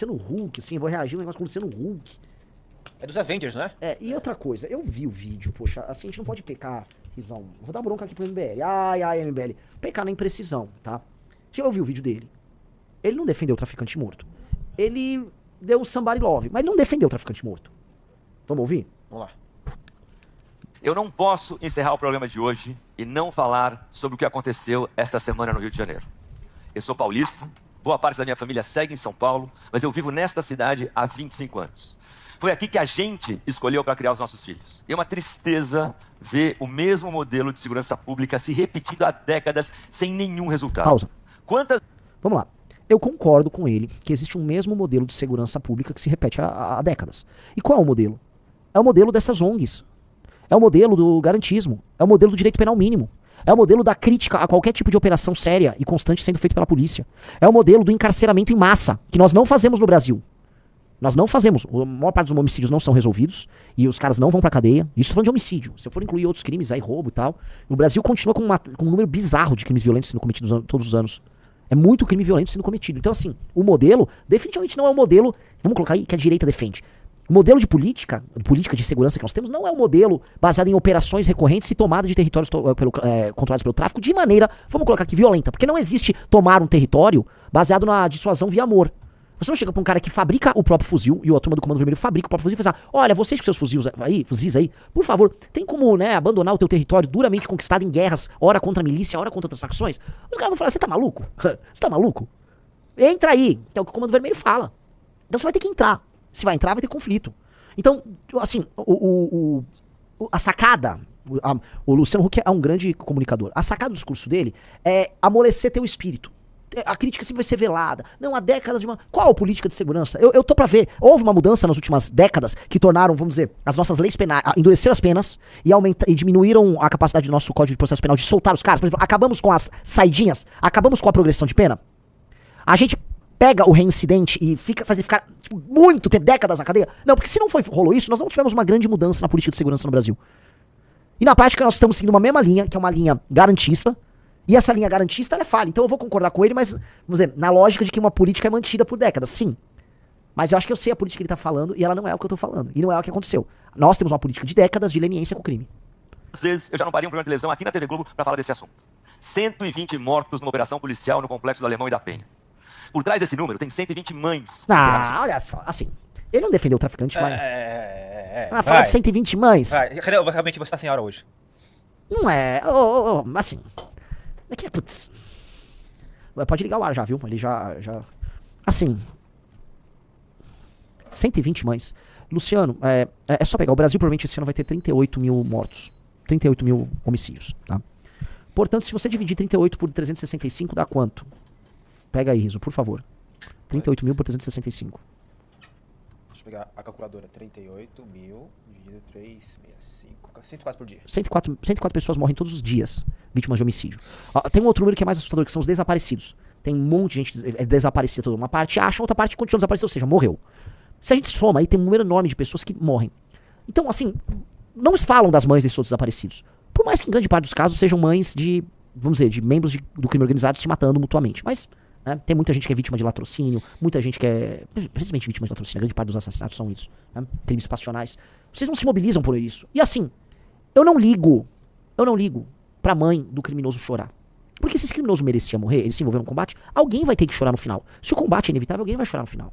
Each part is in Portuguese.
Luciano Huck, assim, vou reagir um negócio com o Luciano Huck. É dos Avengers, não é? E outra coisa, eu vi o vídeo, poxa, assim, a gente não pode pecar, Rizão, vou dar bronca aqui pro MBL, ai, MBL, pecar na imprecisão, tá? Eu vi o vídeo dele, ele não defendeu o traficante morto, ele deu o somebody love, mas ele não defendeu o traficante morto. Vamos ouvir? Vamos lá. Eu não posso encerrar o programa de hoje e não falar sobre o que aconteceu esta semana no Rio de Janeiro. Eu sou paulista, boa parte da minha família segue em São Paulo, mas eu vivo nesta cidade há 25 anos. Foi aqui que a gente escolheu para criar os nossos filhos. E é uma tristeza ver o mesmo modelo de segurança pública se repetindo há décadas sem nenhum resultado. Pausa. Quantas... Vamos lá. Eu concordo com ele que existe um mesmo modelo de segurança pública que se repete há décadas. E qual é o modelo? É o modelo dessas ONGs. É o modelo do garantismo. É o modelo do direito penal mínimo. É o modelo da crítica a qualquer tipo de operação séria e constante sendo feito pela polícia. É o modelo do encarceramento em massa, que nós não fazemos no Brasil. Nós não fazemos. A maior parte dos homicídios não são resolvidos e os caras não vão pra cadeia. Isso falando de homicídio. Se eu for incluir outros crimes aí, roubo e tal, o Brasil continua com um número bizarro de crimes violentos sendo cometidos todos os anos. É muito crime violento sendo cometido. Então, assim, o modelo definitivamente não é o modelo, vamos colocar aí, que a direita defende. O modelo de política de segurança que nós temos não é um modelo baseado em operações recorrentes e tomada de territórios controlados pelo tráfico de maneira, vamos colocar aqui, violenta. Porque não existe tomar um território baseado na dissuasão via amor. Você não chega pra um cara que fabrica o próprio fuzil, e a turma do Comando Vermelho fabrica o próprio fuzil e fala, olha, vocês com seus fuzis aí, por favor, tem como, né, abandonar o teu território duramente conquistado em guerras, ora contra a milícia, ora contra outras facções? Os caras vão falar, você tá maluco? Você tá maluco? Entra aí, que é o que o Comando Vermelho fala. Então você vai ter que entrar. Se vai entrar, vai ter conflito. Então, assim, a sacada, o Luciano Huck é um grande comunicador. A sacada do discurso dele é amolecer teu espírito. A crítica sempre vai ser velada. Não, há décadas de uma... Qual política de segurança? Eu tô pra ver. Houve uma mudança nas últimas décadas que tornaram, vamos dizer, as nossas leis penais, endureceram as penas e diminuíram a capacidade do nosso Código de Processo Penal de soltar os caras. Por exemplo, acabamos com as saidinhas, acabamos com a progressão de pena. A gente pega o reincidente e ficar tipo, muito tempo, décadas na cadeia. Não, porque se não rolou isso, nós não tivemos uma grande mudança na política de segurança no Brasil. E na prática nós estamos seguindo uma mesma linha, que é uma linha garantista. E essa linha garantista, ela é falha. Então eu vou concordar com ele, mas, vamos dizer, na lógica de que uma política é mantida por décadas, sim. Mas eu acho que eu sei a política que ele tá falando e ela não é o que eu tô falando. E não é o que aconteceu. Nós temos uma política de décadas de leniência com o crime. Às vezes eu já não parei um programa de televisão aqui na TV Globo para falar desse assunto. 120 mortos numa operação policial no Complexo do Alemão e da Penha. Por trás desse número tem 120 mães. Ah, olha só, assim, ele não defendeu o traficante, mas... falar de 120 mães... Cadê realmente você tá sem hora hoje? Não é, assim... Daqui putz... Pode ligar o ar já, viu? Ele já... Assim... 120 mães. Luciano, é só pegar. O Brasil provavelmente esse ano vai ter 38 mil mortos. 38 mil homicídios, tá? Portanto, se você dividir 38 por 365, dá quanto? Pega aí, Riso, por favor. 38 mil por 365. Deixa eu pegar a calculadora. 38 mil dividido 365. 104 por dia. 104 pessoas morrem todos os dias vítimas de homicídio. Tem um outro número que é mais assustador, que são os desaparecidos. Tem um monte de gente desaparecida toda. Uma parte acha, outra parte continua desaparecida, ou seja, morreu. Se a gente soma aí, tem um número enorme de pessoas que morrem. Então, assim, não se falam das mães desses outros desaparecidos. Por mais que em grande parte dos casos sejam mães de, vamos dizer, de membros do crime organizado se matando mutuamente. Mas... né? Tem muita gente que é vítima de latrocínio, muita gente que é precisamente vítima de latrocínio, a grande parte dos assassinatos são isso, né? Crimes passionais. Vocês não se mobilizam por isso. E assim, eu não ligo pra mãe do criminoso chorar. Porque se esse criminoso merecia morrer, ele se envolveu no combate, alguém vai ter que chorar no final. Se o combate é inevitável, alguém vai chorar no final.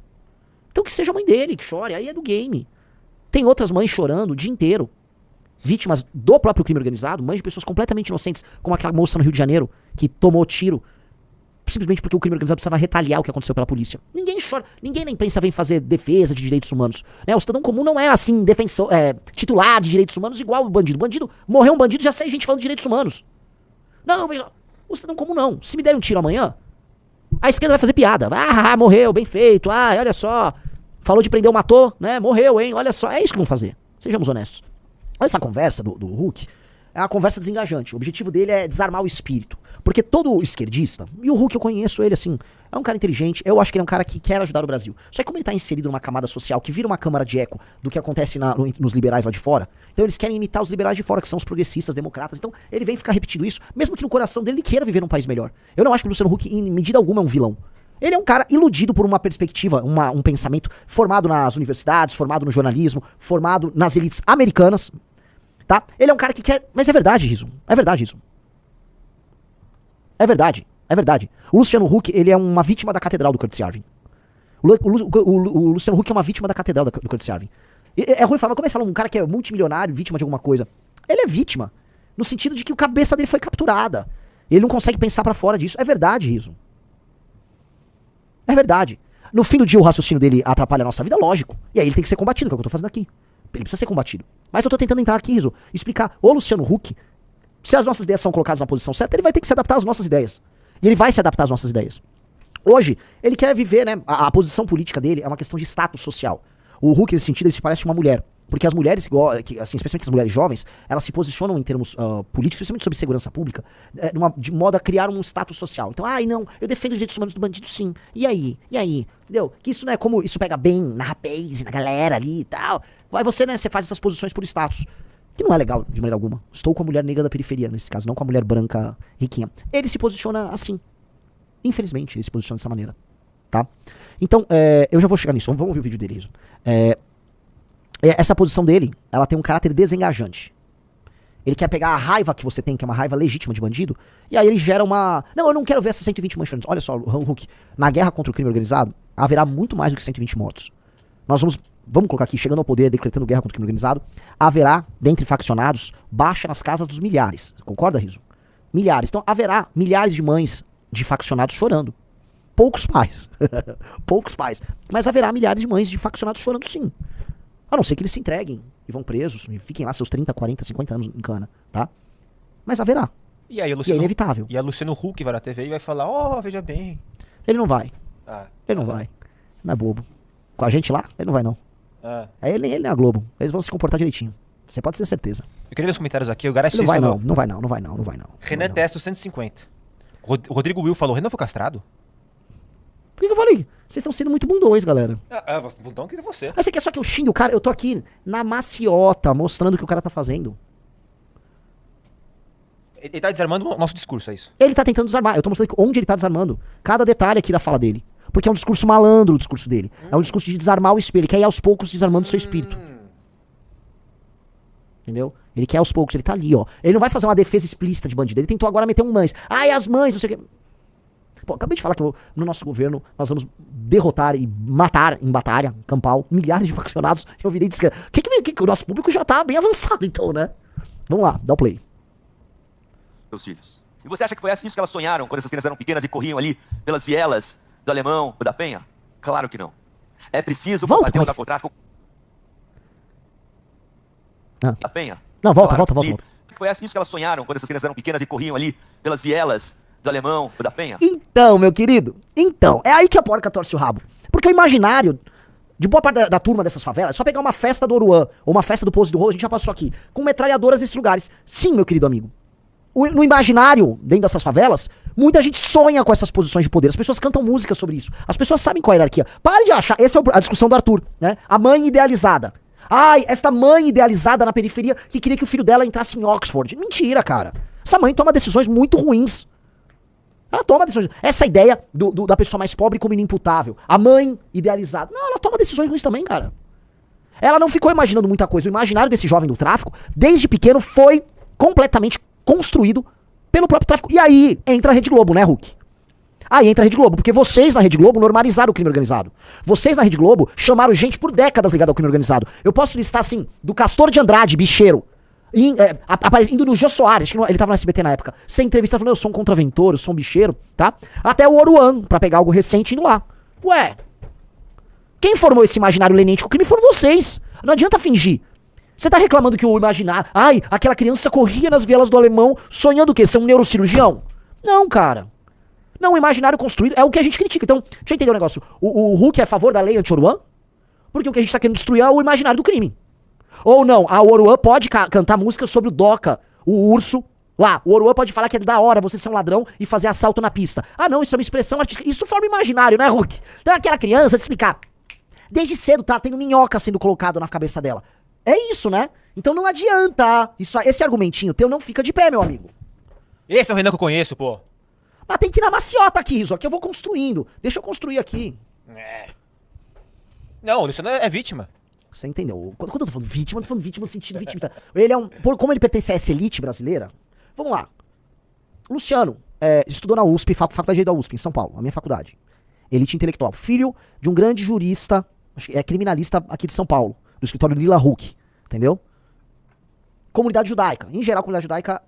Então que seja a mãe dele que chore, aí é do game. Tem outras mães chorando o dia inteiro. Vítimas do próprio crime organizado, mães de pessoas completamente inocentes, como aquela moça no Rio de Janeiro, que tomou tiro simplesmente porque o crime organizado precisava retaliar o que aconteceu pela polícia. Ninguém chora, ninguém na imprensa vem fazer defesa de direitos humanos. Né? O cidadão comum não é assim, defensor, titular de direitos humanos igual o bandido. Morreu um bandido, já sai gente falando de direitos humanos. Não, veja, o cidadão comum não. Se me der um tiro amanhã, a esquerda vai fazer piada. Morreu, bem feito, olha só, falou de prender, matou, né? Morreu, hein, olha só. É isso que vão fazer, sejamos honestos. Olha essa conversa do Huck. É uma conversa desengajante. O objetivo dele é desarmar o espírito. Porque todo esquerdista, e o Huck eu conheço ele assim, é um cara inteligente, eu acho que ele é um cara que quer ajudar o Brasil. Só que como ele tá inserido numa camada social que vira uma câmara de eco do que acontece nos liberais lá de fora, então eles querem imitar os liberais de fora, que são os progressistas, democratas. Então ele vem ficar repetindo isso, mesmo que no coração dele ele queira viver num país melhor. Eu não acho que o Luciano Huck, em medida alguma, é um vilão. Ele é um cara iludido por uma perspectiva, um pensamento formado nas universidades, formado no jornalismo, formado nas elites americanas, tá? Ele é um cara que quer... Mas é verdade, Rizzo. É verdade isso. É verdade. É verdade. O Luciano Huck, ele é uma vítima da catedral do Curtis Yarvin. O Luciano Huck é uma vítima da catedral do Curtis Yarvin. É ruim falar, mas como é que você fala um cara que é multimilionário, vítima de alguma coisa? Ele é vítima. No sentido de que a cabeça dele foi capturada. Ele não consegue pensar pra fora disso. É verdade, Rizzo. É verdade. No fim do dia, o raciocínio dele atrapalha a nossa vida, lógico. E aí ele tem que ser combatido, que é o que eu tô fazendo aqui. Ele precisa ser combatido. Mas eu tô tentando entrar aqui, Rizzo, explicar. O Luciano Huck, se as nossas ideias são colocadas na posição certa, ele vai ter que se adaptar às nossas ideias. E ele vai se adaptar às nossas ideias. Hoje, ele quer viver, né? A posição política dele é uma questão de status social. O Huck, nesse sentido, ele se parece uma mulher. Porque as mulheres, assim, especialmente as mulheres jovens, elas se posicionam em termos políticos, especialmente sobre segurança pública, de modo a criar um status social. Então, não, eu defendo os direitos humanos do bandido, sim. E aí? Entendeu? Que isso não é como isso pega bem na rapaz, na galera ali e tal. Aí você, né, você faz essas posições por status. Que não é legal, de maneira alguma. Estou com a mulher negra da periferia, nesse caso, não com a mulher branca riquinha. Ele se posiciona assim. Infelizmente, ele se posiciona dessa maneira. Tá? Então, eu já vou chegar nisso. Vamos ouvir o vídeo dele, Rizzo. Essa posição dele, ela tem um caráter desengajante. Ele quer pegar a raiva que você tem, que é uma raiva legítima de bandido, e aí ele gera uma... Não, eu não quero ver essas 120 manchetes. Olha só, Huck, na guerra contra o crime organizado, haverá muito mais do que 120 mortos. Nós vamos colocar aqui, chegando ao poder, decretando guerra contra o crime organizado, haverá, dentre faccionados, baixa nas casas dos milhares. Concorda, Rizzo? Milhares. Então, haverá milhares de mães de faccionados chorando. Poucos pais. Poucos pais. Mas haverá milhares de mães de faccionados chorando, sim. A não ser que eles se entreguem e vão presos, e fiquem lá seus 30, 40, 50 anos em cana, tá? Mas haverá. E aí, e é inevitável. E a Luciano Huck vai na TV e vai falar, veja bem. Ele não vai. Ele não vai. Não é bobo. Com a gente lá, ele não vai não. Aí ele nem a Globo. Eles vão se comportar direitinho. Você pode ter certeza. Eu queria ver os comentários aqui, o Gareth não vai não, não vai não. Renan Testo, 150. Rodrigo Will falou, Renan foi castrado? Por que eu falei? Vocês estão sendo muito bundões, galera. Bundão que é você. Mas você quer só que eu xingue o cara? Eu tô aqui na maciota, mostrando o que o cara tá fazendo. Ele tá desarmando o nosso discurso, é isso? Ele tá tentando desarmar. Eu tô mostrando onde ele tá desarmando. Cada detalhe aqui da fala dele. Porque é um discurso malandro o discurso dele. É um discurso de desarmar o espelho. Ele quer ir aos poucos desarmando o seu espírito. Entendeu? Ele quer aos poucos. Ele tá ali, ó. Ele não vai fazer uma defesa explícita de bandido. Ele tentou agora meter um mães. Ai, as mães, não sei o que. Pô, acabei de falar que no nosso governo nós vamos derrotar e matar em batalha campal milhares de faccionados. Eu virei dizer que o nosso público já tá bem avançado, então, né? Vamos lá, dá o play. Seus filhos. E você acha que foi assim isso que elas sonharam quando essas crianças eram pequenas e corriam ali pelas vielas do Alemão ou da Penha? Claro que não. É preciso combater o narcotráfico. Da Penha? Não, volta. Foi assim isso que elas sonharam quando essas crianças eram pequenas e corriam ali pelas vielas do Alemão ou da Penha? Então, meu querido, é aí que a porca torce o rabo. Porque o imaginário de boa parte da turma dessas favelas é só pegar uma festa do Oruan ou uma festa do Poço do Rolo, a gente já passou aqui, com metralhadoras nesses lugares. Sim, meu querido amigo. No imaginário, dentro dessas favelas, muita gente sonha com essas posições de poder. As pessoas cantam música sobre isso. As pessoas sabem qual é a hierarquia. Pare de achar. Essa é a discussão do Arthur, né? A mãe idealizada. Ai, esta mãe idealizada na periferia que queria que o filho dela entrasse em Oxford. Mentira, cara. Essa mãe toma decisões muito ruins. Ela toma decisões. Essa ideia da pessoa mais pobre como inimputável. A mãe idealizada. Não, ela toma decisões ruins também, cara. Ela não ficou imaginando muita coisa. O imaginário desse jovem do tráfico, desde pequeno, foi completamente construído pelo próprio tráfico. E aí entra a Rede Globo, né, Huck? Aí entra a Rede Globo, porque vocês na Rede Globo normalizaram o crime organizado. Vocês na Rede Globo chamaram gente por décadas ligada ao crime organizado. Eu posso listar assim, do Castor de Andrade, bicheiro, indo no Jô Soares, que ele tava no SBT na época, sem entrevista, falando, eu sou um contraventor, eu sou um bicheiro, tá? Até o Oruan, pra pegar algo recente, indo lá. Ué, quem formou esse imaginário lenítico? O crime foram vocês. Não adianta fingir. Você tá reclamando que o imaginário... Ai, aquela criança corria nas vielas do Alemão sonhando o quê? Ser um neurocirurgião? Não, cara. Não, o imaginário construído é o que a gente critica. Então, deixa eu entender um negócio. O Huck é a favor da lei anti-Oruan? Porque o que a gente tá querendo destruir é o imaginário do crime. Ou não, a Oruan pode cantar música sobre o Doca, o urso. Lá, o Oruan pode falar que é da hora você ser um ladrão e fazer assalto na pista. Ah, não, isso é uma expressão artística. Isso forma imaginário, né, Huck? Então aquela criança, te explicar. Desde cedo tá tendo minhoca sendo colocado na cabeça dela. É isso, né? Então não adianta. Esse argumentinho teu não fica de pé, meu amigo. Esse é o Renan que eu conheço, pô. Mas tem que ir na maciota aqui, Riso, aqui eu vou construindo. Deixa eu construir aqui. Não, o Luciano é vítima. Você entendeu? Quando eu tô falando vítima, eu tô falando vítima no sentido vítima. Ele é como ele pertence a essa elite brasileira, vamos lá. Luciano estudou na USP, faculdade da USP, em São Paulo, a minha faculdade. Elite intelectual. Filho de um grande jurista, criminalista aqui de São Paulo, do escritório Lila Huck, entendeu? Comunidade judaica. Em geral, a comunidade judaica,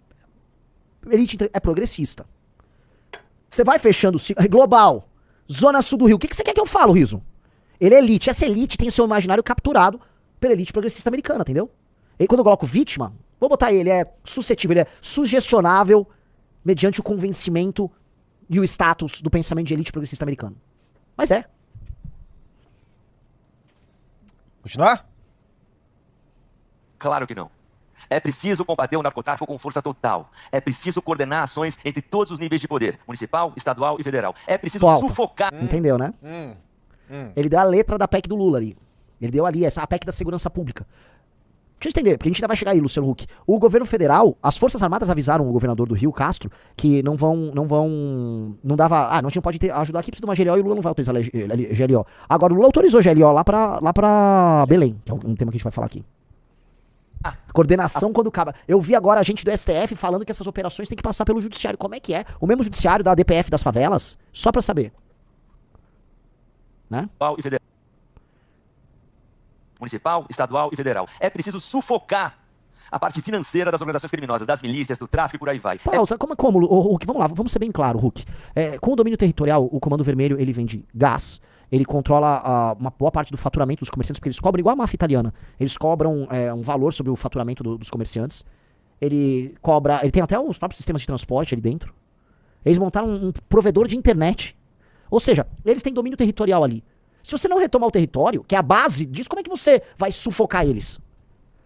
elite é progressista. Você vai fechando o ciclo. Global. Zona Sul do Rio. O que você quer que eu falo, Riso? Ele é elite. Essa elite tem o seu imaginário capturado pela elite progressista americana, entendeu? E quando eu coloco vítima, vou botar ele é suscetível, ele é sugestionável mediante o convencimento e o status do pensamento de elite progressista americano. Mas é. Continuar? Claro que não. É preciso combater o narcotráfico com força total. É preciso coordenar ações entre todos os níveis de poder, municipal, estadual e federal. É preciso sufocar... Entendeu, né? Ele deu a letra da PEC do Lula ali. Ele deu ali a PEC da segurança pública. Deixa eu entender, porque a gente ainda vai chegar aí, Luciano Huck. O governo federal, as Forças Armadas avisaram o governador do Rio, Castro, que não tinha pode ajudar aqui, precisa de uma GLO e o Lula não vai autorizar GLO. Agora o Lula autorizou GLO lá pra Belém, que é um tema que a gente vai falar aqui. Coordenação quando acaba. Eu vi agora a gente do STF falando que essas operações têm que passar pelo judiciário. Como é que é? O mesmo judiciário da DPF das favelas? Só pra saber. Né? Municipal, estadual e federal. É preciso sufocar a parte financeira das organizações criminosas, das milícias, do tráfico e por aí vai. Pausa, como Huck, vamos lá, vamos ser bem claro, Huck. Com o domínio territorial, o Comando Vermelho, ele vende gás, ele controla uma boa parte do faturamento dos comerciantes, porque eles cobram igual a máfia italiana. Eles cobram um valor sobre o faturamento dos comerciantes. Ele tem até os próprios sistemas de transporte ali dentro. Eles montaram um provedor de internet. Ou seja, eles têm domínio territorial ali. Se você não retomar o território, que é a base disso, como é que você vai sufocar eles?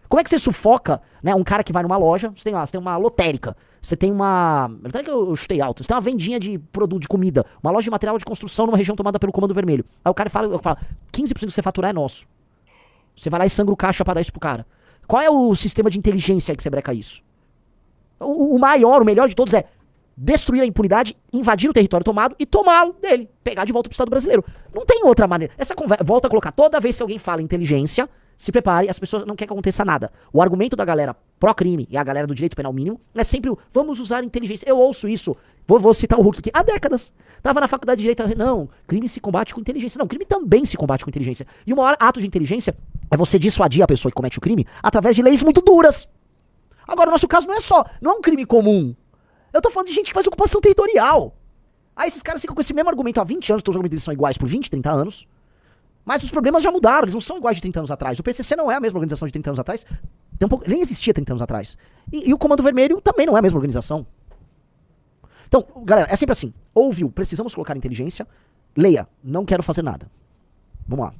Como é que você sufoca, né, um cara que vai numa loja, você tem uma lotérica, você tem uma... Até que eu chutei alto, você tem uma vendinha de produto, de comida, uma loja de material de construção numa região tomada pelo Comando Vermelho. Aí o cara fala 15% do que você faturar é nosso. Você vai lá e sangra o caixa pra dar isso pro cara. Qual é o sistema de inteligência que você breca isso? O melhor de todos é destruir a impunidade, invadir o território tomado e tomá-lo dele. Pegar de volta pro Estado brasileiro. Não tem outra maneira. Essa conversa, volta a colocar, toda vez que alguém fala inteligência, se prepare, as pessoas não querem que aconteça nada. O argumento da galera pró-crime e a galera do direito penal mínimo é sempre o vamos usar inteligência. Eu ouço isso, vou citar o Huck aqui, há décadas. Tava na faculdade de direito, não, crime se combate com inteligência. Não, crime também se combate com inteligência. E o maior ato de inteligência é você dissuadir a pessoa que comete o crime através de leis muito duras. Agora, o nosso caso não é um crime comum. Eu tô falando de gente que faz ocupação territorial. Aí esses caras ficam com esse mesmo argumento há 20 anos, todos os argumentos são iguais por 20, 30 anos. Mas os problemas já mudaram, eles não são iguais de 30 anos atrás. O PCC não é a mesma organização de 30 anos atrás, nem existia 30 anos atrás. E o Comando Vermelho também não é a mesma organização. Então, galera, é sempre assim. Ouviu, precisamos colocar inteligência, leia, não quero fazer nada. Vamos lá.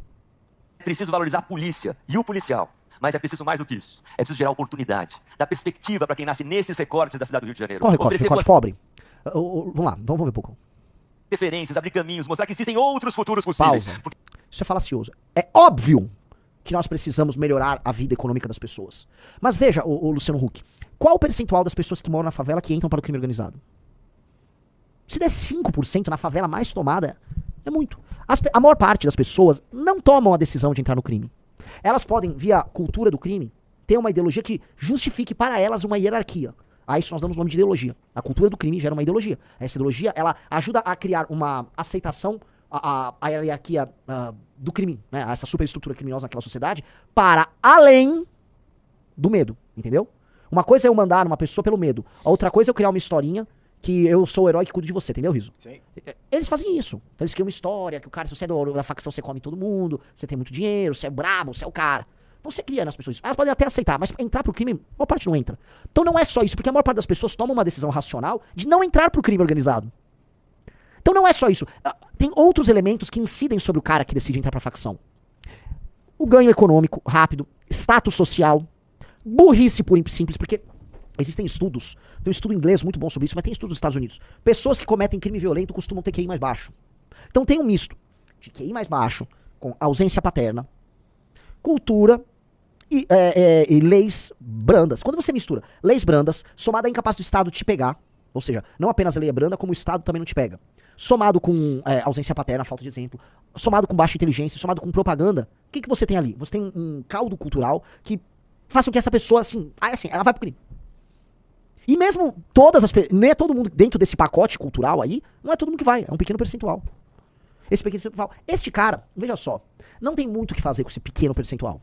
É preciso valorizar a polícia e o policial. Mas é preciso mais do que isso. É preciso gerar oportunidade, dar perspectiva para quem nasce nesses recortes da cidade do Rio de Janeiro. Qual recorte? Recorte pobre? Vamos lá, vamos ver um pouco. Referências, abrir caminhos, mostrar que existem outros futuros possíveis. Pausa. Isso é falacioso. É óbvio que nós precisamos melhorar a vida econômica das pessoas. Mas veja, o Luciano Huck, qual o percentual das pessoas que moram na favela que entram para o crime organizado? Se der 5% na favela mais tomada, é muito. A maior parte das pessoas não tomam a decisão de entrar no crime. Elas podem, via cultura do crime, ter uma ideologia que justifique para elas uma hierarquia. A isso nós damos o nome de ideologia. A cultura do crime gera uma ideologia. Essa ideologia, ela ajuda a criar uma aceitação à hierarquia do crime, né? A essa superestrutura criminosa naquela sociedade, para além do medo, entendeu? Uma coisa é eu mandar uma pessoa pelo medo. A outra coisa é eu criar uma historinha que eu sou o herói que cuido de você, entendeu, Riso? Sim. Eles fazem isso. Então eles criam uma história, que o cara, se você é da facção, você come todo mundo, você tem muito dinheiro, você é brabo, você é o cara. Então você cria nas pessoas isso. Elas podem até aceitar, mas entrar pro crime, a maior parte não entra. Então não é só isso, porque a maior parte das pessoas toma uma decisão racional de não entrar pro crime organizado. Então não é só isso. Tem outros elementos que incidem sobre o cara que decide entrar pra facção. O ganho econômico rápido, status social, burrice pura e simples, porque existem estudos, tem um estudo inglês muito bom sobre isso, mas tem estudos nos Estados Unidos. Pessoas que cometem crime violento costumam ter QI mais baixo. Então tem um misto de QI mais baixo, com ausência paterna, cultura e leis brandas. Quando você mistura leis brandas, somada à incapaz do Estado de te pegar, Ou seja, não apenas a lei é branda, como o Estado também não te pega. Somado com ausência paterna, falta de exemplo, somado com baixa inteligência, somado com propaganda, o que você tem ali? Você tem um caldo cultural que faça com que essa pessoa, assim, ela vai pro crime. E mesmo todas as pessoas, não é todo mundo dentro desse pacote cultural aí, não é todo mundo que vai, é um pequeno percentual. Esse pequeno percentual. Este cara, veja só, não tem muito o que fazer com esse pequeno percentual.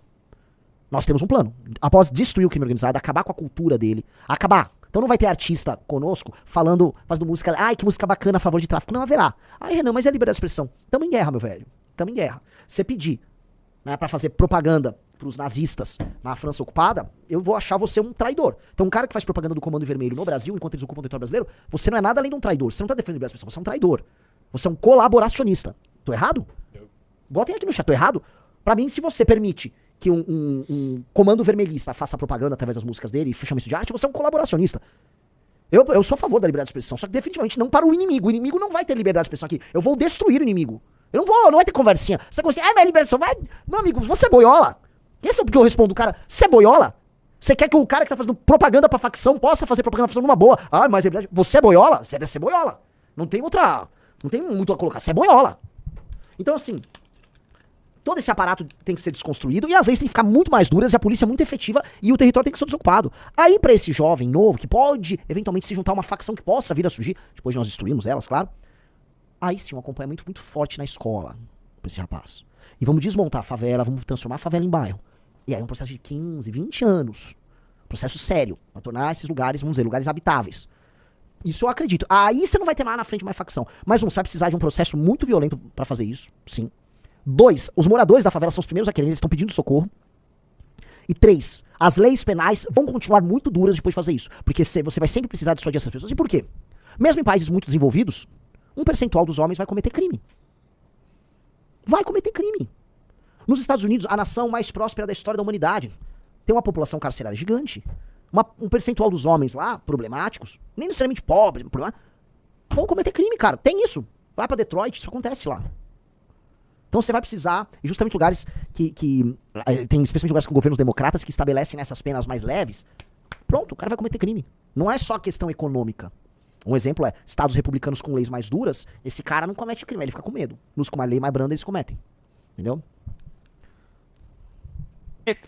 Nós temos um plano. Após destruir o crime organizado, acabar com a cultura dele, acabar. Então não vai ter artista conosco fazendo música, ai, que música bacana a favor de tráfico. Não haverá. Ai, Renan, mas é liberdade de expressão. Tamo em guerra, meu velho. Tamo em guerra. Você pedir, né, pra fazer propaganda pros nazistas na França ocupada, eu vou achar você um traidor. Então um cara que faz propaganda do Comando Vermelho no Brasil, enquanto eles ocupam o território brasileiro, você não é nada além de um traidor. Você não tá defendendo a liberdade de expressão, você é um traidor. Você é um colaboracionista. Tô errado? Botem aqui no chat, tô errado? Pra mim, se você permite que um comando vermelhista faça propaganda através das músicas dele e chama isso de arte, você é um colaboracionista. Eu sou a favor da liberdade de expressão, só que definitivamente não para o inimigo. O inimigo não vai ter liberdade de expressão aqui. Eu vou destruir o inimigo. Não vai ter conversinha. Você vai dizer, mas liberdade de expressão, vai... Meu amigo, você é boiola? Esse é porque eu respondo, cara, você é boiola? Você quer que o cara que tá fazendo propaganda pra facção possa fazer propaganda pra facção numa boa? Ah, mas você é boiola? Você deve ser boiola. Não tem muito a colocar. Você é boiola. Então, assim, todo esse aparato tem que ser desconstruído e as leis têm que ficar muito mais duras e a polícia é muito efetiva e o território tem que ser desocupado. Aí, pra esse jovem novo, que pode eventualmente se juntar a uma facção que possa vir a surgir, depois de nós destruirmos elas, claro, aí sim, um acompanhamento muito forte na escola pra esse rapaz. E vamos desmontar a favela, vamos transformar a favela em bairro. E aí um processo de 15, 20 anos. Processo sério, pra tornar esses lugares, vamos dizer, lugares habitáveis. Isso eu acredito. Aí você não vai ter lá na frente mais facção. Mas você vai precisar de um processo muito violento pra fazer isso, sim. 2, os moradores da favela são os primeiros a querer, eles estão pedindo socorro. E 3, as leis penais vão continuar muito duras depois de fazer isso. Porque você vai sempre precisar dissuadir essas pessoas. E por quê? Mesmo em países muito desenvolvidos, um percentual dos homens vai cometer crime. Vai cometer crime. Nos Estados Unidos, a nação mais próspera da história da humanidade, tem uma população carcerária gigante. Um percentual dos homens lá, problemáticos, nem necessariamente pobres, vão cometer crime, cara. Tem isso. Vai pra Detroit, isso acontece lá. Então você vai precisar, e justamente lugares que tem especialmente lugares com governos democratas que estabelecem essas penas mais leves, pronto, o cara vai cometer crime. Não é só questão econômica. Um exemplo é, estados republicanos com leis mais duras, esse cara não comete crime, ele fica com medo. Nos com uma lei mais branda, eles cometem. Entendeu?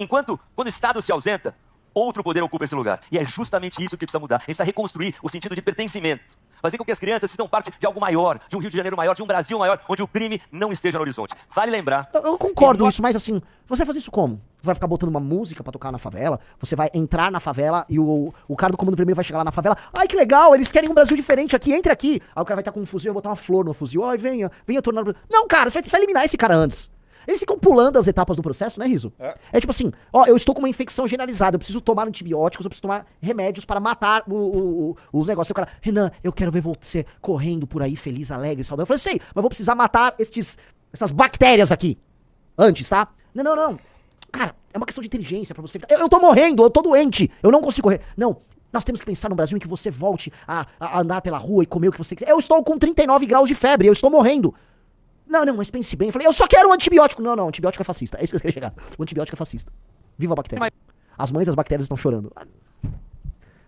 Quando o Estado se ausenta, outro poder ocupa esse lugar. E é justamente isso que precisa mudar. A gente precisa reconstruir o sentido de pertencimento. Fazer com que as crianças sintam parte de algo maior, de um Rio de Janeiro maior, de um Brasil maior, onde o crime não esteja no horizonte. Vale lembrar... Eu concordo com isso, mas assim, você vai fazer isso como? Vai ficar botando uma música pra tocar na favela? Você vai entrar na favela e o cara do Comando Vermelho vai chegar lá na favela. Ai, que legal, eles querem um Brasil diferente aqui, entre aqui. Aí o cara vai estar com um fuzil e vai botar uma flor no fuzil. Ai, venha tornar... Não, cara, você vai precisar eliminar esse cara antes. Eles ficam pulando as etapas do processo, né, Riso? É tipo assim, ó, eu estou com uma infecção generalizada, eu preciso tomar antibióticos, eu preciso tomar remédios para matar os negócios. O cara, Renan, eu quero ver você correndo por aí, feliz, alegre, saudável. Eu falei, sei, mas vou precisar matar essas bactérias aqui antes, tá? Não. Cara, é uma questão de inteligência pra você. Eu tô morrendo, eu tô doente, eu não consigo correr. Não, nós temos que pensar no Brasil em que você volte a andar pela rua e comer o que você quiser. Eu estou com 39 graus de febre, eu estou morrendo. Não, mas pense bem. Eu falei, eu só quero um antibiótico. Não, antibiótico é fascista. É isso que eu queria chegar. O antibiótico é fascista. Viva a bactéria. As mães das bactérias estão chorando. Vamos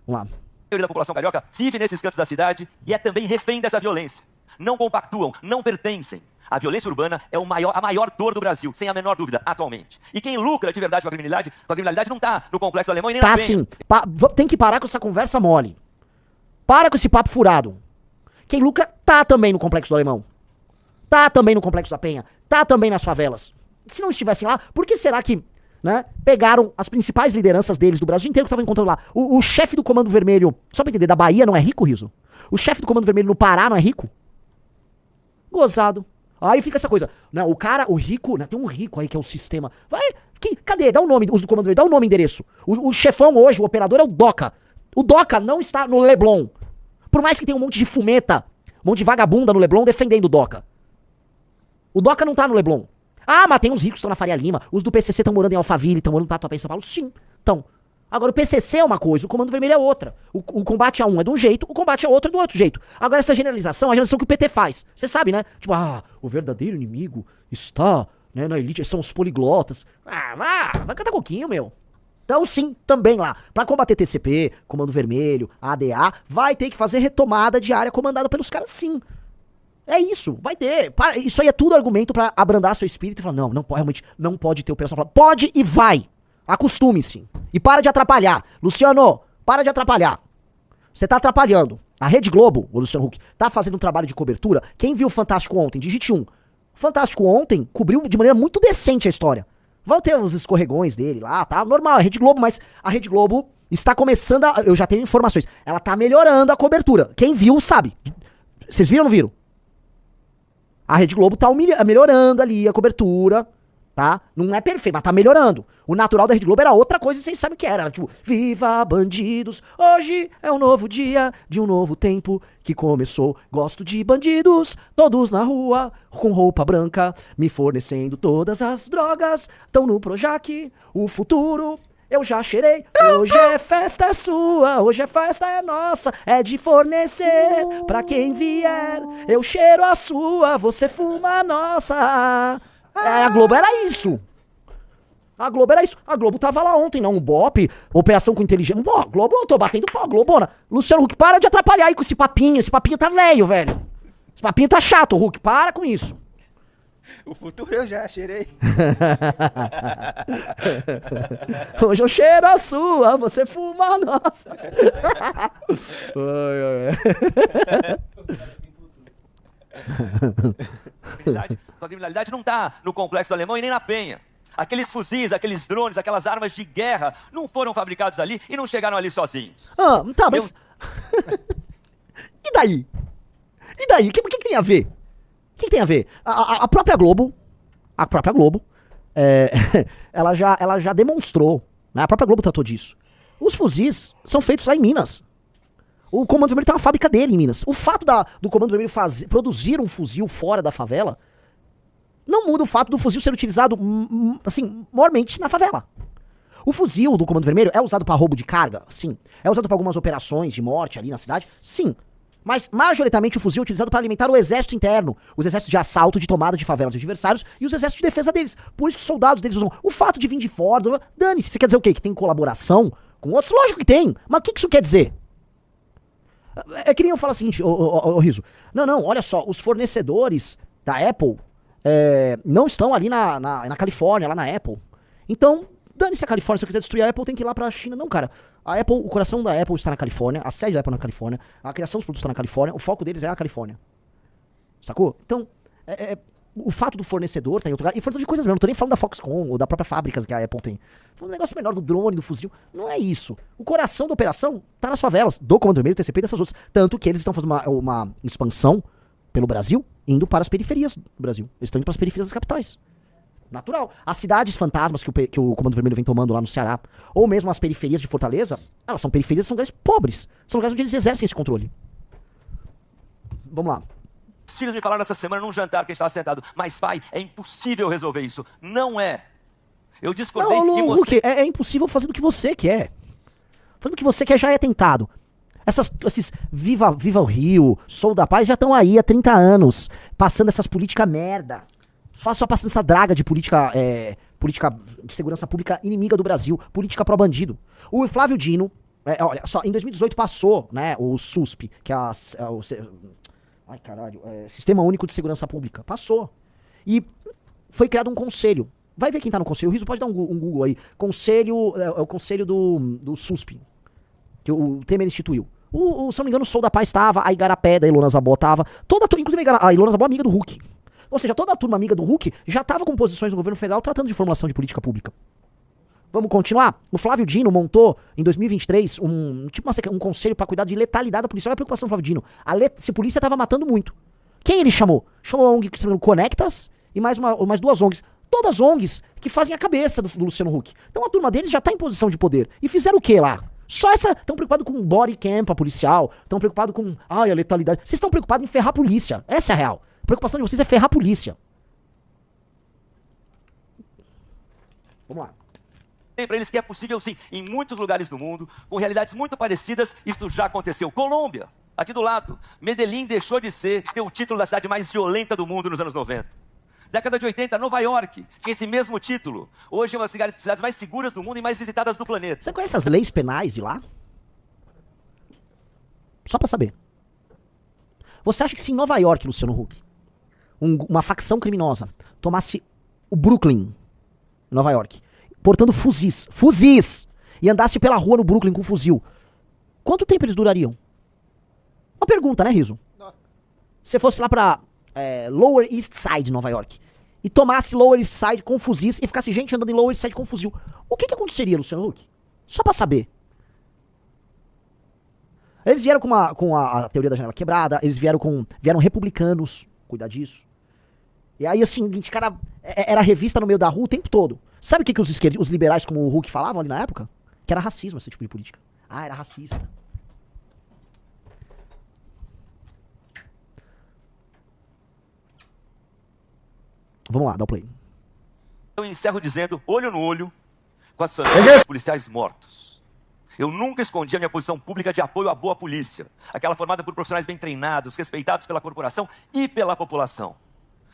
lá. A maioria da população carioca vive nesses cantos da cidade e é também refém dessa violência. Não compactuam, não pertencem. A violência urbana é a maior dor do Brasil, sem a menor dúvida, atualmente. E quem lucra de verdade com a criminalidade não tá no Complexo do Alemão e nem na Penha. Tá sim. Tem que parar com essa conversa mole. Para com esse papo furado. Quem lucra tá também no Complexo do Alemão. Tá também no Complexo da Penha. Tá também nas favelas. Se não estivessem lá, por que será que, né, pegaram as principais lideranças deles do Brasil inteiro que estavam encontrando lá? O chefe do Comando Vermelho, só pra entender, da Bahia não é rico, Riso? O chefe do Comando Vermelho no Pará não é rico? Gozado. Aí fica essa coisa, né, o rico, né, tem um rico aí que é o sistema. Cadê? Dá o nome do Comando Vermelho, dá o nome e endereço. O chefão hoje, o operador é o Doca. O Doca não está no Leblon. Por mais que tenha um monte de fumeta, um monte de vagabunda no Leblon defendendo o Doca. O Doca não tá no Leblon. Ah, mas tem uns ricos que estão na Faria Lima. Os do PCC estão morando em Alphaville, estão morando no Tatuapé, em São Paulo. Sim, então. Agora, o PCC é uma coisa, o Comando Vermelho é outra. O combate a um é de um jeito, o combate a outro é do outro jeito. Agora, essa generalização é a generalização que o PT faz. Você sabe, né? Tipo, o verdadeiro inimigo está, né, na elite, são os poliglotas. Vai cantar coquinho, meu. Então sim, também lá. Pra combater TCP, Comando Vermelho, ADA, vai ter que fazer retomada de área comandada pelos caras sim. É isso, vai ter. Isso aí é tudo argumento pra abrandar seu espírito e falar, não, realmente, não pode ter operação. Pode e vai. Acostume-se. E para de atrapalhar. Luciano, para de atrapalhar. Você tá atrapalhando. A Rede Globo, o Luciano Huck, tá fazendo um trabalho de cobertura. Quem viu o Fantástico ontem, digite 1. Fantástico ontem cobriu de maneira muito decente a história. Vão ter os escorregões dele lá, tá? Normal, a Rede Globo, mas a Rede Globo está começando a... Eu já tenho informações. Ela tá melhorando a cobertura. Quem viu sabe. Vocês viram ou não viram? A Rede Globo tá melhorando ali a cobertura, tá? Não é perfeito, mas tá melhorando. O natural da Rede Globo era outra coisa e vocês sabem o que era. Era tipo, viva bandidos, hoje é um novo dia de um novo tempo que começou. Gosto de bandidos, todos na rua, com roupa branca, me fornecendo todas as drogas. Tão no Projac, o futuro... Eu já cheirei, hoje é festa sua, hoje é festa é nossa, é de fornecer pra quem vier. Eu cheiro a sua, você fuma a nossa. A Globo era isso. A Globo era isso. A Globo tava lá ontem, não, um BOPE, operação com inteligência. Pô, Globo, eu tô batendo pau, Globona. Luciano Huck, para de atrapalhar aí com esse papinho tá velho. Esse papinho tá chato, Huck, para com isso. O futuro eu já cheirei. Hoje eu cheiro a sua, você fuma a nossa. A criminalidade não tá no Complexo do Alemão e nem na Penha. Aqueles fuzis, aqueles drones, aquelas armas de guerra não foram fabricados ali e não chegaram ali sozinhos. Ah, tá, mas... E daí? O que tem a ver? O que tem a ver? A própria Globo, ela já demonstrou, né? A própria Globo tratou disso. Os fuzis são feitos lá em Minas. O Comando Vermelho tem uma fábrica dele em Minas. O fato do Comando Vermelho produzir um fuzil fora da favela não muda o fato do fuzil ser utilizado, assim, maiormente na favela. O fuzil do Comando Vermelho é usado para roubo de carga? Sim. É usado para algumas operações de morte ali na cidade? Sim. Mas, majoritariamente, o fuzil é utilizado para alimentar o exército interno, os exércitos de assalto, de tomada de favelas de adversários e os exércitos de defesa deles. Por isso que os soldados deles usam. O fato de vir de fora, dane-se, você quer dizer o quê? Que tem colaboração com outros? Lógico que tem, mas o que isso quer dizer? É que nem eu falo o seguinte, ô Riso. Não, olha só, os fornecedores da Apple não estão ali na Califórnia, lá na Apple. Então, dane-se a Califórnia, se eu quiser destruir a Apple, tem que ir lá pra China. Não, cara. A Apple, o coração da Apple está na Califórnia, a sede da Apple na Califórnia, a criação dos produtos está na Califórnia, o foco deles é a Califórnia. Sacou? Então, o fato do fornecedor tá em outro lugar, e fornecedor de coisas mesmo, não tô nem falando da Foxconn ou da própria fábrica que a Apple tem. Tô falando um negócio menor do drone, do fuzil. Não é isso. O coração da operação tá nas favelas, do Comando Vermelho, TCP e dessas outras. Tanto que eles estão fazendo uma expansão pelo Brasil, indo para as periferias do Brasil. Eles estão indo para as periferias das capitais. Natural. As cidades fantasmas que o Comando Vermelho vem tomando lá no Ceará, ou mesmo as periferias de Fortaleza, elas são periferias, são lugares pobres. São lugares onde eles exercem esse controle. Vamos lá. Os filhos me falaram essa semana num jantar que a gente estava sentado, mas pai, é impossível resolver isso. Não é. Eu discordei e mostrei... É impossível fazer do que você quer. Fazendo o que você quer já é tentado. Esses Viva o Rio, Sou da Paz já estão aí há 30 anos, passando essas políticas merda. Só passando essa draga de política de segurança pública inimiga do Brasil, política pró-bandido. O Flávio Dino, olha só, em 2018 passou, né, o SUSP, que é Sistema Único de Segurança Pública, passou. E foi criado um conselho. Vai ver quem tá no conselho, o Riso pode dar um Google aí. Conselho, é o conselho do SUSP, que o Temer instituiu. Se não me engano, o Sou da Paz estava, a Igarapé da Ilona Zabó estava, inclusive a Ilona Zabó é amiga do Huck. Ou seja, toda a turma amiga do Huck já estava com posições no governo federal tratando de formulação de política pública. Vamos continuar? O Flávio Dino montou, em 2023, um conselho para cuidar de letalidade da polícia. Olha a preocupação do Flávio Dino. Se a polícia estava matando muito. Quem ele chamou? Chamou a ONG que se chama Conectas e mais duas ONGs. Todas ONGs que fazem a cabeça do Luciano Huck. Então a turma deles já está em posição de poder. E fizeram o que lá? Estão preocupados com body cam pra policial. Estão preocupados com a letalidade. Vocês estão preocupados em ferrar a polícia. Essa é a real. A preocupação de vocês é ferrar a polícia. Vamos lá. Para eles que é possível sim, em muitos lugares do mundo, com realidades muito parecidas, isso já aconteceu. Colômbia, aqui do lado. Medellín deixou de ter o título da cidade mais violenta do mundo nos anos 90. Década de 80, Nova York tinha esse mesmo título. Hoje é uma das cidades mais seguras do mundo e mais visitadas do planeta. Você conhece as leis penais de lá? Só pra saber. Você acha que se em Nova York, Luciano Huck, uma facção criminosa tomasse o Brooklyn, Nova York, portando fuzis, e andasse pela rua no Brooklyn com um fuzil, quanto tempo eles durariam? Uma pergunta, né, Riso? Se fosse lá pra Lower East Side, Nova York, e tomasse Lower East Side com fuzis e ficasse gente andando em Lower East Side com fuzil, o que aconteceria, Luciano Huck? Só pra saber. Eles vieram com a teoria da janela quebrada, eles vieram republicanos, cuidar disso. E aí, assim, cara, era revista no meio da rua o tempo todo. Sabe o que os liberais como o Huck falavam ali na época? Que era racismo esse tipo de política. Ah, era racista. Vamos lá, dá o play. Eu encerro dizendo, olho no olho, com as famílias dos policiais mortos. Eu nunca escondi a minha posição pública de apoio à boa polícia, aquela formada por profissionais bem treinados, respeitados pela corporação e pela população.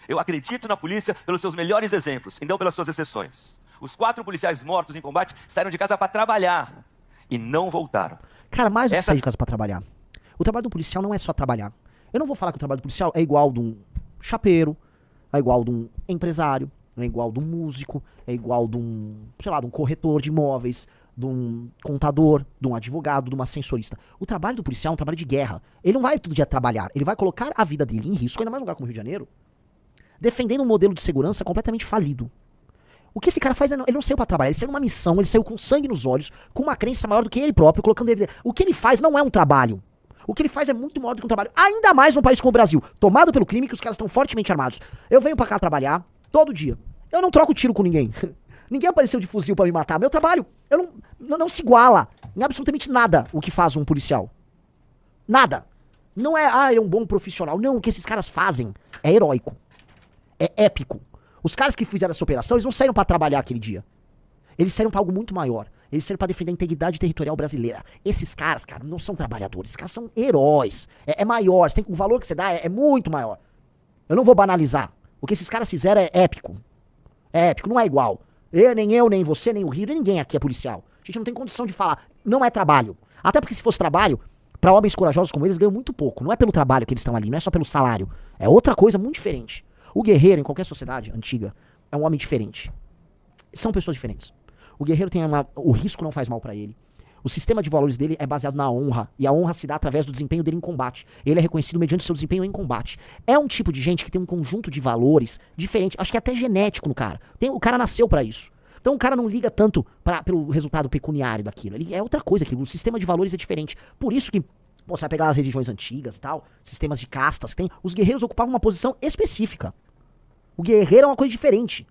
Eu acredito na polícia pelos seus melhores exemplos, e não pelas suas exceções. Os 4 policiais mortos em combate saíram de casa para trabalhar e não voltaram. Cara, mais do que sair de casa para trabalhar. O trabalho do policial não é só trabalhar. Eu não vou falar que o trabalho do policial é igual de um chapeiro, é igual de um empresário, é igual de um músico, é igual de um, sei lá, de um corretor de imóveis, de um contador, de um advogado, de uma ascensorista. O trabalho do policial é um trabalho de guerra. Ele não vai todo dia trabalhar, ele vai colocar a vida dele em risco, ainda mais num lugar como o Rio de Janeiro, defendendo um modelo de segurança completamente falido. O que esse cara faz, ele não saiu pra trabalhar, ele saiu numa missão, ele saiu com sangue nos olhos, com uma crença maior do que ele próprio, colocando evidência. O que ele faz não é um trabalho. O que ele faz é muito maior do que um trabalho. Ainda mais num país como o Brasil, tomado pelo crime, que os caras estão fortemente armados. Eu venho pra cá trabalhar todo dia. Eu não troco tiro com ninguém. Ninguém apareceu de fuzil pra me matar. Meu trabalho, não se iguala em absolutamente nada o que faz um policial. Nada. Não é, ele é um bom profissional. Não, o que esses caras fazem é heróico. É épico. Os caras que fizeram essa operação, eles não saíram pra trabalhar aquele dia. Eles saíram pra algo muito maior. Eles saíram pra defender a integridade territorial brasileira. Esses caras, cara, não são trabalhadores. Esses caras são heróis. É maior. O valor que você dá é muito maior. Eu não vou banalizar. O que esses caras fizeram é épico. É épico, não é igual. Nem eu, nem você, nem o Rio, nem ninguém aqui é policial. A gente não tem condição de falar. Não é trabalho. Até porque se fosse trabalho, pra homens corajosos como eles, ganham muito pouco. Não é pelo trabalho que eles estão ali, não é só pelo salário. É outra coisa muito diferente. O guerreiro, em qualquer sociedade antiga, é um homem diferente. São pessoas diferentes. O guerreiro tem o risco não faz mal pra ele. O sistema de valores dele é baseado na honra. E a honra se dá através do desempenho dele em combate. Ele é reconhecido mediante seu desempenho em combate. É um tipo de gente que tem um conjunto de valores diferente. Acho que é até genético no cara. O cara nasceu pra isso. Então o cara não liga tanto pelo resultado pecuniário daquilo. Ele é outra coisa. O sistema de valores é diferente. Por isso que você vai pegar as religiões antigas e tal, sistemas de castas que tem. Os guerreiros ocupavam uma posição específica. O guerreiro é uma coisa diferente.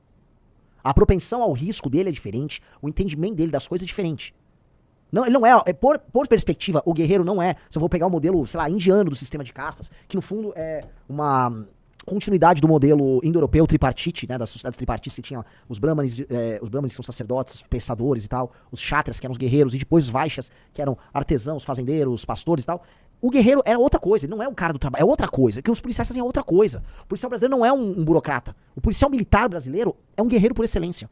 A propensão ao risco dele é diferente. O entendimento dele das coisas é diferente. Não, ele não é. Por perspectiva, o guerreiro não é. Se eu vou pegar o modelo, sei lá, indiano do sistema de castas, que no fundo é uma continuidade do modelo indo-europeu tripartite, né, das sociedades tripartites que tinha os brahmanes que são sacerdotes, pensadores e tal, os kshatriyas, que eram os guerreiros, e depois os vaixyas, que eram artesãos, fazendeiros, pastores e tal. O guerreiro é outra coisa, ele não é um cara do trabalho, é outra coisa. Que os policiais fazem é outra coisa. O policial brasileiro não é um burocrata. O policial militar brasileiro é um guerreiro por excelência.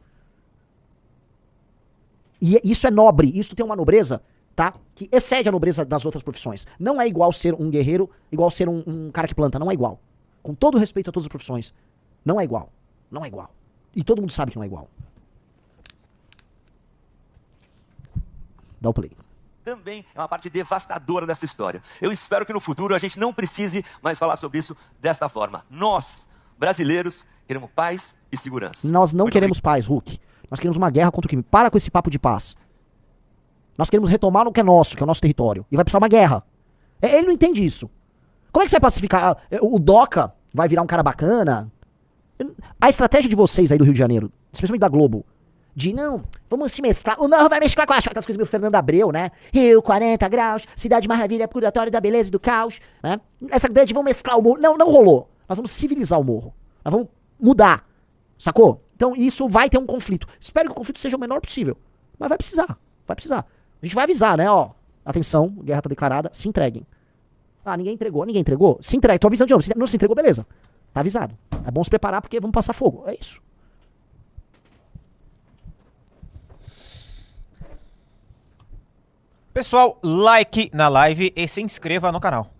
E isso é nobre, isso tem uma nobreza, tá? Que excede a nobreza das outras profissões. Não é igual ser um guerreiro, igual ser um cara que planta, não é igual. Com todo respeito a todas as profissões, não é igual. Não é igual. E todo mundo sabe que não é igual. Dá o play. Também é uma parte devastadora dessa história. Eu espero que no futuro a gente não precise mais falar sobre isso desta forma. Nós, brasileiros, queremos paz e segurança. Nós não queremos paz, Huck. Nós queremos uma guerra contra o crime. Para com esse papo de paz. Nós queremos retomar o que é nosso território. E vai precisar uma guerra. Ele não entende isso. Como é que você vai pacificar? O Doca vai virar um cara bacana? A estratégia de vocês aí do Rio de Janeiro, especialmente da Globo, de não, vamos se mesclar. O não vai mesclar com aquelas coisas meio Fernando Abreu, né? Rio, 40 graus, cidade maravilha, purgatório da beleza e do caos, né? Essa ideia de vamos mesclar o morro. Não rolou. Nós vamos civilizar o morro. Nós vamos mudar. Sacou? Então isso vai ter um conflito. Espero que o conflito seja o menor possível. Mas vai precisar. Vai precisar. A gente vai avisar, né? Ó, atenção, guerra tá declarada, se entreguem. Ah, ninguém entregou. Se entregue. Tô avisando de novo. Não se entregou, beleza. Tá avisado. É bom se preparar porque vamos passar fogo. É isso. Pessoal, like na live e se inscreva no canal.